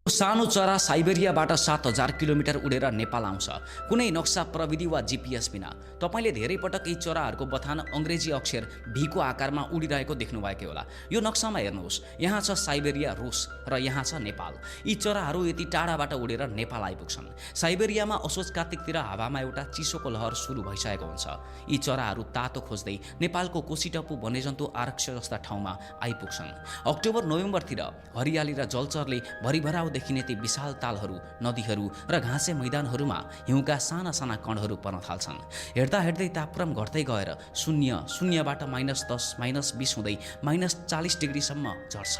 सानो चरा साइबेरियाबाट 7,000 किलोमिटर उडेर नेपाल आउँछ, कुनै नक्सा प्रविधि वा जिपिएस बिना। तपाईँले धेरै पटक यी चराहरूको बथान अङ्ग्रेजी अक्षर भीको आकारमा उडिरहेको देख्नुभएकै होला। यो नक्सामा हेर्नुहोस्, यहाँ छ साइबेरिया रुस र यहाँ छ नेपाल। यी चराहरू यति टाढाबाट उडेर नेपाल आइपुग्छन्। साइबेरियामा असोज कार्तिकतिर हावामा एउटा चिसोको लहर सुरु भइसकेको हुन्छ। यी चराहरू तातो खोज्दै नेपालको कोसीटप्पु वन्यजन्तु आरक्ष जस्ता ठाउँमा आइपुग्छन्। अक्टोबर नोभेम्बरतिर हरियाली र जलचरले भरिभराउ देखिने ती विशाल तालहरू, नदीहरू र घाँसे मैदानहरूमा हिउँका साना साना कणहरू पर्न थाल्छन्। हेर्दा हेर्दै तापक्रम घट्दै गएर शून्यबाट -10, -20 हुँदै -40 डिग्रीसम्म झर्छ।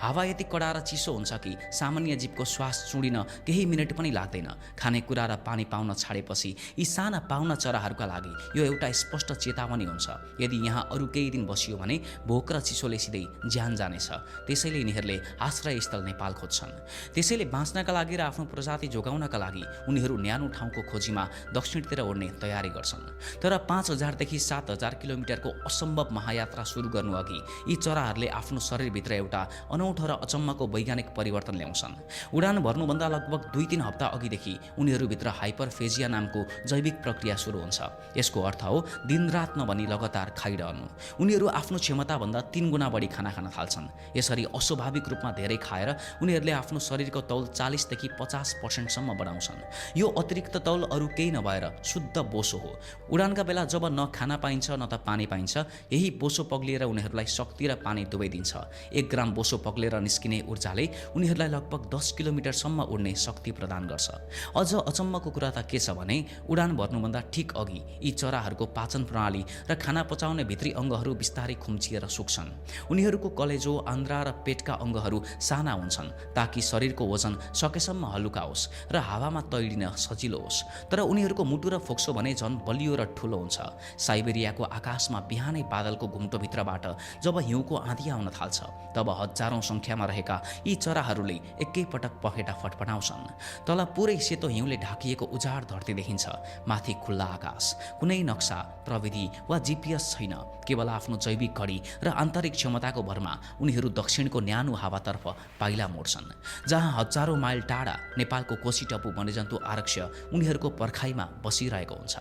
हावा यति कडा र चिसो हुन्छ कि सामान्य जीवको श्वास चुडिन केही मिनट पनि लाग्दैन। खानेकुरा र पानी पाउन छाडेपछि यी साना पाहुना चराहरूका लागि यो एउटा स्पष्ट चेतावनी हुन्छ। यदि यहाँ अरू केही दिन बसियो भने भोक र चिसोले सिधै ज्यान जानेछ। त्यसैले यिनीहरूले आश्रयस्थल नेपाल खोज्छन्। त्यसैले बाँच्नका लागि र आफ्नो प्रजाति जोगाउनका लागि उनीहरू न्यानो ठाउँको खोजीमा दक्षिणतिर उड्ने तयारी गर्छन्। तर 5,000 देखि 7,000 किलोमिटरको असम्भव महायात्रा सुरु गर्नुअघि यी चराहरूले आफ्नो शरीरभित्र एउटा अनौठो र अचम्मको वैज्ञानिक परिवर्तन ल्याउँछन्। उडान भर्नुभन्दा लगभग 2-3 हप्ता अघिदेखि उनीहरूभित्र हाइपरफेजिया नामको जैविक प्रक्रिया सुरु हुन्छ। यसको अर्थ हो दिनरात नभनी लगातार खाइरहनु। उनीहरू आफ्नो क्षमताभन्दा 3 गुणा बढी खाना खान थाल्छन्। यसरी अस्वाभाविक रूपमा धेरै खाएर उनीहरूले आफ्नो शरीरको तौल 40-देखि 50% सम्म बढाउँछन्। यो अतिरिक्त तौल अरू केही नभएर शुद्ध बोसो हो। उडानका बेला जब न खाना पाइन्छ न त पानी पाइन्छ, यही बोसो पग्लिएर उनीहरूलाई शक्ति र पानी दुवै दिन्छ। 1 ग्राम बोसो पग्लेर निस्किने ऊर्जाले उनीहरूलाई लगभग 10 किलोमिटरसम्म उड्ने शक्ति प्रदान गर्छ। अझ अचम्मको कुरा त के छ भने उडान भर्नुभन्दा ठिक अघि यी चराहरूको पाचन प्रणाली र खाना पचाउने भित्री अङ्गहरू बिस्तारै खुम्चिएर सुक्छन्। उनीहरूको कलेजो, आन्द्रा र पेटका अङ्गहरू साना हुन्छन् ताकि शरीरको वजन सकेसम्म हलुका होस् र हावामा तैडिन सजिलो होस्। तर उनीहरूको मुटु र फोक्सो भने झन् बलियो र ठुलो हुन्छ। साइबेरियाको आकाशमा बिहानै बादलको घुम्टोभित्रबाट जब हिउँको आँधी आउन थाल्छ, तब हजारौं सङ्ख्यामा रहेका यी चराहरूले एकैपटक पखेटा फटफटाउँछन्। तल पुरै सेतो हिउँले ढाकिएको उजाड धरती देखिन्छ। माथि खुल्ला आकाश, कुनै नक्सा, प्रविधि वा जिपिएस छैन। केवल आफ्नो जैविक घडी र आन्तरिक क्षमताको भरमा उनीहरू दक्षिणको न्यानो हावातर्फ पाइला मोड्छन्, जहाँ हजारौं माइल टाढा नेपालको कोसीटप्पु वन्यजन्तु आरक्ष उनीहरूको पर्खाइमा बसिरहेको हुन्छ।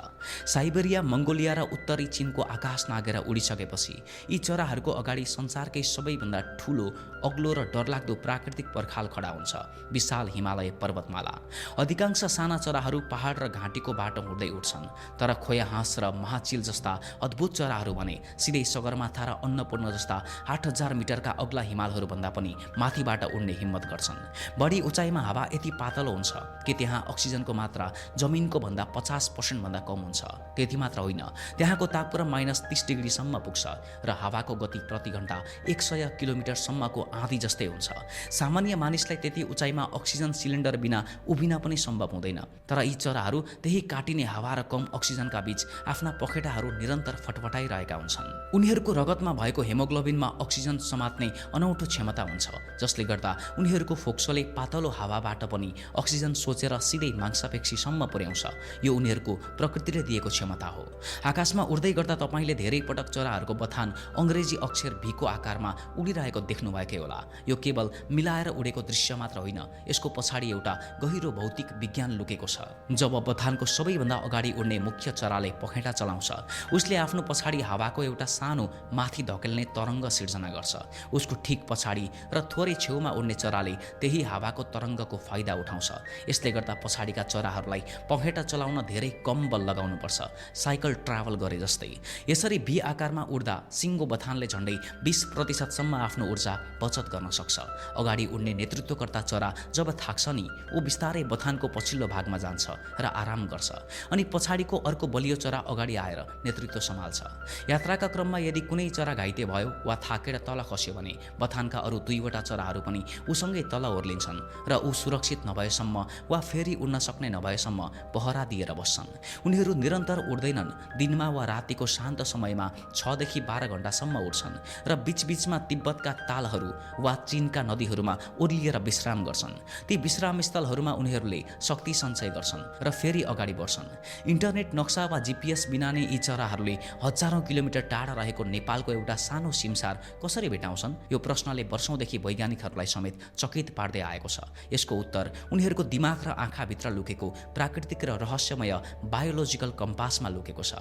साइबेरिया, मङ्गोलिया र उत्तरी चीनको आकाश नागेर उडिसकेपछि यी चराहरूको अगाडि संसारकै सबैभन्दा ठुलो, अग्लो र डरलाग्दो प्राकृतिक पर्खाल खडा हुन्छ, विशाल हिमालय पर्वतमाला। अधिकांश साना चराहरू पहाड र घाँटीको बाटो हुँदै उठ्छन्, तर खोया हाँस र महाचिल जस्ता अद्भुत चराहरू भने सिधै सगरमाथा र अन्नपूर्ण जस्ता 8,000 मिटरका अग्ला हिमालहरूभन्दा पनि माथिबाट उड्ने हिम्मत गर्छन्। बढी उचाइमा हावा यति पातलो हुन्छ कि त्यहाँ अक्सिजनको मात्रा जमिनको भन्दा 50% भन्दा कम हुन्छ। त्यति मात्र होइन, त्यहाँको तापक्रम -30 डिग्रीसम्म पुग्छ र हावाको गति प्रति घण्टा 100 किलोमिटरसम्मको आँधी जस्तै हुन्छ। सामान्य मानिसलाई त्यति उचाइमा अक्सिजन सिलिन्डर बिना उभिन पनि सम्भव हुँदैन। तर यी चराहरू त्यही काटिने हावा र कम अक्सिजनका बीच आफ्ना पखेटाहरू निरन्तर फटफटाइरहेका हुन्छन्। उनीहरूको रगतमा भएको हेमोग्लोबिनमा अक्सिजन समात्ने अनौठो क्षमता हुन्छ, जसले गर्दा उनीहरूको फोक्सोले पातलो हावाबाट पनि अक्सिजन सोचेर सिधै मांसपेशीसम्म पुर्याउँछ। यो उनीहरूको प्रकृतिले दिएको क्षमता हो। आकाशमा उड्दै गर्दा तपाईँले धेरै पटक चराहरूको बथान अङ्ग्रेजी अक्षर भीको आकारमा उडिरहेको देख्नुभएकै होला। यो केवल मिलाएर उडेको दृश्य मात्र होइन, यसको पछाडि एउटा गहिरो भौतिक विज्ञान लुकेको छ। जब बथानको सबैभन्दा अगाडि उड्ने मुख्य चराले पखेटा चलाउँछ, उसले आफ्नो पछाडि हावाको एउटा सानो माथि धकेल्ने तरङ्ग सिर्जना गर्छ। उसको ठिक पछाडि र थोरै छेउमा उड्ने चराले त्यही हावाको तरङ्गको फाइदा उठाउँछ। यसले गर्दा पछाडिका चराहरूलाई पखेटा चलाउन धेरै कम बल लगाउनुपर्छ, साइकल ट्राभल गरे जस्तै। यसरी भी आकारमा उड्दा सिङ्गो बथानले झन्डै 20% आफ्नो ऊर्जा बचत गर्न सक्छ। अगाडि उड्ने नेतृत्वकर्ता चरा जब थाक्छ नि, ऊ बिस्तारै बथानको पछिल्लो भागमा जान्छ र आराम गर्छ, अनि पछाडिको अर्को बलियो चरा अगाडि आएर नेतृत्व सम्हाल्छ। यात्राका क्रममा यदि कुनै चरा घाइते भयो वा थाकेर तल खस्यो भने बथानका अरू 2वटा चराहरू पनि उसँगै तल ओर्लिन्छन् र ऊ सुरक्षित नभएसम्म वा फेरि उड्न सक्ने नभएसम्म पहरा दिएर बस्छन्। उनीहरू निरन्तर उड्दैनन्। दिनमा वा रातिको शान्त समयमा 6 देखि 12 घण्टासम्म उड्छन् र बीचबीचमा तिब्बतका तालहरू वा चीनका नदीहरूमा ओर्लिएर विश्राम गर्छन्। ती विश्रामस्थलहरूमा उनीहरूले शक्ति सञ्चय गर्छन् र फेरि अगाडि बढ्छन्। इन्टरनेट, नक्सा वा जिपिएस बिना नै यी चराहरूले हजारौं किलोमिटर टाढा रहेको नेपालको एउटा सानो सिमसार कसरी भेटाउँछन्? यो प्रश्नले वर्षौंदेखि वैज्ञानिकहरूलाई समेत चकित पार्दै आएको छ? यसको उत्तर उनीहरूको दिमाग र आँखाभित्र लुकेको प्राकृतिक र रहस्यमय बायोलोजिकल कम्पासमा लुकेको छ।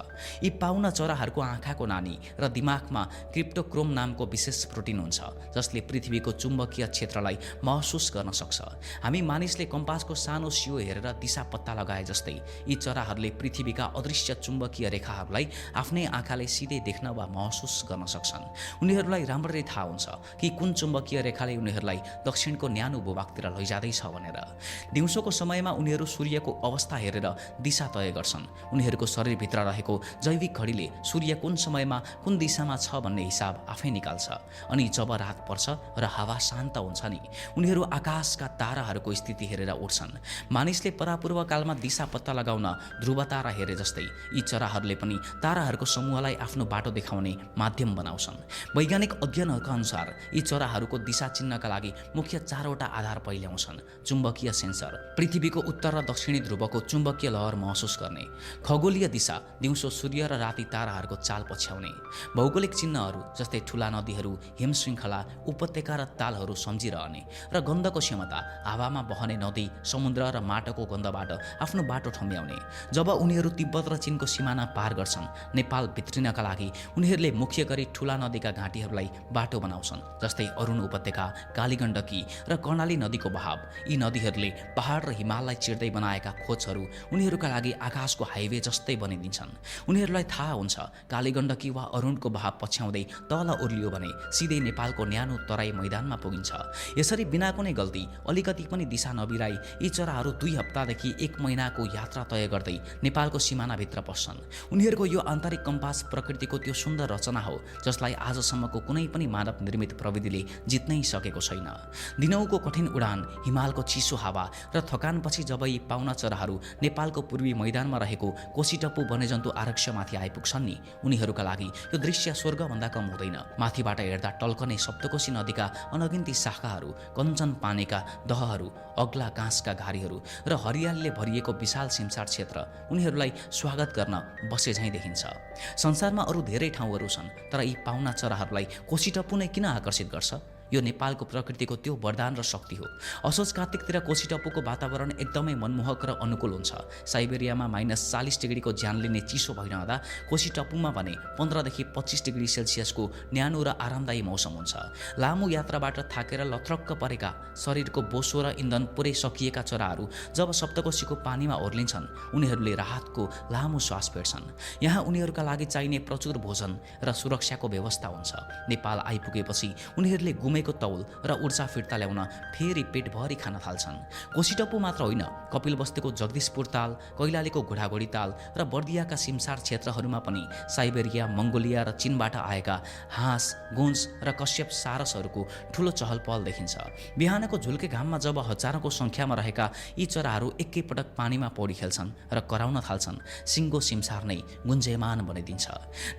यी पाउना चराहरूको आँखाको नानी र दिमागमा क्रिप्टोक्रोम नामको विशेष प्रोटिन हुन्छ जसले पृथ्वीको चुम्बकीय क्षेत्रलाई महसुस गर्न सक्छ। हामी मानिसले कम्पासको सानो सियो हेरेर दिशा पत्ता लगाए जस्तै यी चराहरूले पृथ्वीका अदृश्य चुम्बकीय रेखाहरूलाई आफ्नै आँखाले सिधै देख्न वा महसुस गर्न सक्छन्। उनीहरूलाई राम्ररी थाहा हुन्छ कि कुन चुम्बकीय रेखाले उनीहरूलाई दक्षिणको न्यानो भूभागतिर लैजाँदैछ भनेर। दिउँसोको समयमा उनीहरू सूर्यको अवस्था हेरेर दिशा तय गर्छन्। उनीहरूको शरीरभित्र रहेको जैविक घडीले सूर्य कुन समयमा कुन दिशामा छ भन्ने हिसाब आफै निकाल्छ। अनि जब रात पर्छ र हावा शान्त हुन्छ नि उनीहरू आकाशका ताराहरूको स्थिति हेरेर उठ्छन्। मानिसले परापूर्व कालमा दिशा पत्ता लगाउन ध्रुव तारा हेरे जस्तै यी चराहरूले पनि ताराहरूको समूहलाई आफ्नो बाटो देखाउने माध्यम बनाउँछन्। वैज्ञानिक अध्ययनहरूका अनुसार यी चराहरूको दिशा चिन्हका लागि मुख्य 4वटा आधार पहिल्याउँछन्। चुम्बकीय सेन्सर, पृथ्वीको उत्तर र दक्षिणी ध्रुवको चुम्बकीय लहर महसुस गर्ने। खगोलीय दिशा, दिउँसो सूर्य र राति ताराहरूको चाल पछ्याउने। भौगोलिक चिन्हहरू जस्तै ठुला नदीहरू, हिमशृङ्खला, उपत्यका र तालहरू सम्झिरहने। र गन्धको क्षमता, हावामा बहने नदी, समुद्र र माटोको गन्धबाट आफ्नो बाटो ठम्ब्याउने। जब उनीहरू तिब्बत र चीनको सिमाना पार गर्छन् नेपाल भित्रिनका लागि उनीहरूले मुख्य गरी ठुला नदीका घाटीहरूलाई बाटो बनाउँछन् जस्तै अरुण उपत्यका, कालीगण्डकी र कर्णाली नदीको बहाव। यी नदीहरूले पहाड र हिमाललाई चिर्दै बनाएका खोजहरू उनीहरूका लागि आकाशको हाइवे जस्तै बनिदिन्छन्। उनीहरूलाई थाहा हुन्छ कालीगण्डकी वा अरुणको बहाव पछ्याउँदै तल ओर्लियो भने सिधै नेपालको न्यानो तराई मैदानमा पुगिन्छ। यसरी बिना कुनै गल्ती, अलिकति पनि दिशा नबिराई यी चराहरू 2 हप्तादेखि 1 महिनाको यात्रा तय गर्दै नेपालको सिमानाभित्र पस्छन्। उनीहरूको यो आन्तरिक कम्पास प्रकृतिको त्यो सुन्दर रचना हो जसलाई आजसम्मको कुनै पनि मानव निर्मित प्रविधिले जित्नै सकेको छैन। दिनौको कठिन उडान, हिमालको चिसो हावा र थकानपछि जब यी पाउना चराहरू नेपालको पूर्वी मैदानमा रहेको कोसीटप्पु वन्यजन्तु आरक्षमाथि आइपुग्छन् नि उनीहरूका लागि यो दृश्य स्वर्गभन्दा कम हुँदैन। माथिबाट हेर्दा टल्कने सप्तकोशी नदीका अनगिन्ती शाखाहरू, कञ्चन पानीका दहहरू, अग्ला घाँसका घारीहरू र हरियालीले भरिएको विशाल सिमसार क्षेत्र उनीहरूलाई स्वागत गर्न बसे झैँ देखिन्छ। संसारमा अरू धेरै ठाउँहरू छन् तर यी पाउना चराहरूलाई कोसीटप्पु नै किन आकर्षित गर्छ? यो नेपालको प्रकृतिको त्यो वरदान र शक्ति हो। असोज कार्तिकतिर कोसीटप्पुको वातावरण एकदमै मनमोहक र अनुकूल हुन्छ। साइबेरियामा -40 डिग्रीको ज्यान लिने चिसो भइरहँदा कोसीटप्पुमा भने 15 देखि 25 डिग्री सेल्सियसको न्यानो र आरामदायी मौसम हुन्छ। लामो यात्राबाट थाकेर लथ्रक्क परेका, शरीरको बोसो र इन्धन पुरै सकिएका चराहरू जब सप्तकोशीको पानीमा ओर्लिन्छन् उनीहरूले राहतको लामो श्वास फेर्छन्। यहाँ उनीहरूका लागि चाहिने प्रचुर भोजन र सुरक्षाको व्यवस्था हुन्छ। नेपाल आइपुगेपछि उनीहरूले गुमेको तौल र ऊर्जा फिर्ता ल्याउन फेरि पेटभरि खान थाल्छन्। कोसीटप्पु मात्र होइन, कपिलवस्तुको जगदीशपुर ताल, कैलालीको घोडाघोडी ताल र बर्दियाका सिमसार क्षेत्रहरूमा पनि साइबेरिया, मङ्गोलिया र चीनबाट आएका हाँस, गुन्ज र कश्यप सारसहरूको ठुलो चहलपहल देखिन्छ। बिहानको झुल्के घाममा जब हजारौँको सङ्ख्यामा रहेका यी चराहरू एकैपटक पानीमा पौडी खेल्छन् र कराउन थाल्छन्, सिङ्गो सिमसार नै गुन्जेमान बनिदिन्छ।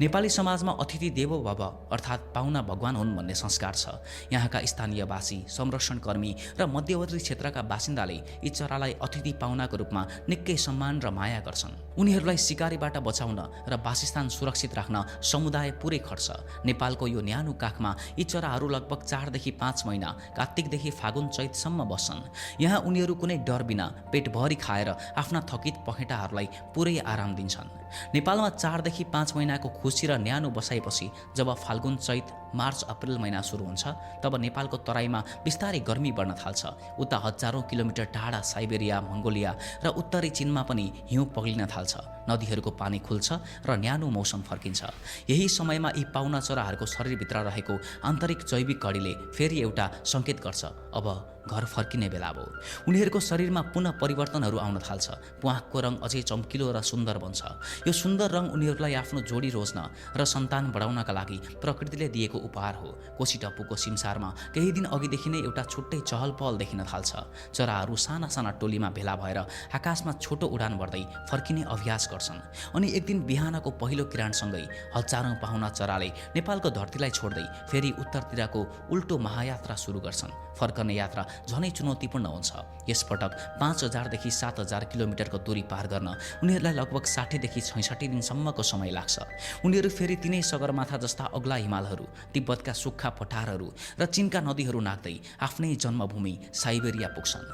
नेपाली समाजमा अतिथि देवो भव अर्थात् पाहुना भगवान हुन् भन्ने संस्कार छ। यहाँका स्थानीयवासी, संरक्षणकर्मी र मध्यवर्ती क्षेत्रका बासिन्दाले यी चरालाई अतिथि पाहुनाको रूपमा निकै सम्मान र माया गर्छन्। उनीहरूलाई शिकारीबाट बचाउन र वासस्थान सुरक्षित राख्न समुदाय पुरै खट्छ। नेपालको यो न्यानो काखमा यी चराहरू लगभग 4 देखि 5 महिना कार्तिकदेखि फागुन चैतसम्म बस्छन्। यहाँ उनीहरू कुनै डर बिना पेटभरि खाएर आफ्ना थकित पखेटाहरूलाई पुरै आराम दिन्छन्। नेपालमा 4 देखि 5 महिनाको खुसी र न्यानो बसाइपछि जब फाल्गुन, चैत, मार्च, अप्रिल महिना सुरु हुन्छ तब नेपालको तराईमा बिस्तारै गर्मी बढ्न थाल्छ। उता हजारौँ किलोमिटर टाढा साइबेरिया, मङ्गोलिया र उत्तरी चीनमा पनि हिउँ पग्लिन थाल्छ। नदीहरूको पानी खुल्छ र न्यानो मौसम फर्किन्छ। यही समयमा यी पाउना चराहरूको शरीरभित्र रहेको आन्तरिक जैविक घडीले फेरि एउटा सङ्केत गर्छ, अब घर फर्किने बेला भयो। उनीहरूको शरीरमा पुनः परिवर्तनहरू आउन थाल्छ। प्वाँखको रङ अझै चम्किलो र सुन्दर बन्छ। यो सुन्दर रङ उनीहरूलाई आफ्नो जोडी रोज्न र सन्तान बढाउनका लागि प्रकृतिले दिएको उपहार हो। कोसीटप्पुको सिमसारमा केही दिन अघिदेखि नै एउटा छुट्टै चहल पहल देखिन थाल्छ। चराहरू साना साना टोलीमा भेला भएर आकाशमा छोटो उडान भर्दै फर्किने अभ्यास गर्छन्। अनि एक दिन बिहानको पहिलो किरणसँगै हजारौँ पाहुना चराले नेपालको धरतीलाई छोड्दै फेरि उत्तरतिरको उल्टो महायात्रा सुरु गर्छन्। फर्कने यात्रा झनै चुनौतीपूर्ण हुन्छ। यसपटक 5000 देखि 7000 किलोमिटरको दूरी पार गर्न उनीहरूलाई लगभग 60 देखि 66 दिनसम्मको समय लाग्छ। उनीहरू फेरि तिनै सगरमाथा जस्ता अग्ला हिमालहरू, तिब्बतका सुक्खा पठारहरू र चीनका नदीहरू नाग्दै आफ्नै जन्मभूमि साइबेरिया पुग्छन्।